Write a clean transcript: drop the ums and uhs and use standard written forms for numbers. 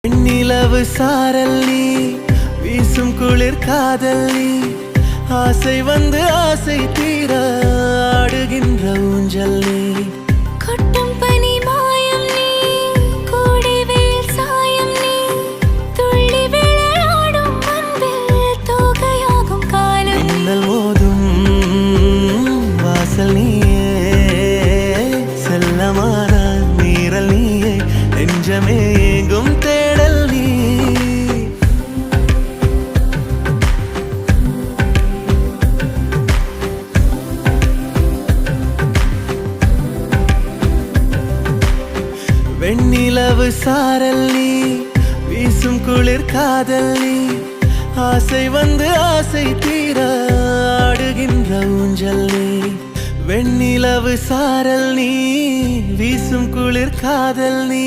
வெண்ணிலவு சாரல் நீ வீசும் குளிர் காதல் நீ ஆசை வந்து ஆசை தீர ஆடுகின்ற ஊஞ்சல் நீ கொட்டும் பனி மாயம் நீ கூடி வெயில் சாயம் நீ துள்ளி விளையாடும் அன்பில் தோகையாகும் காலம் மின்னல் மோதும் வாசல் நீயே செல்லமான மீறல் நீயே நெஞ்சமே ஏங்கும் தேடல் நீ வெண்ணிலவு சாரல் நீ வீசும் குளிர் காதல் நீ ஆசை வந்து ஆசை தீர ஆடுகின்ற ஊஞ்சல் நீ வெண்ணிலவு சாரல் நீ வீசும் குளிர் காதல் நீ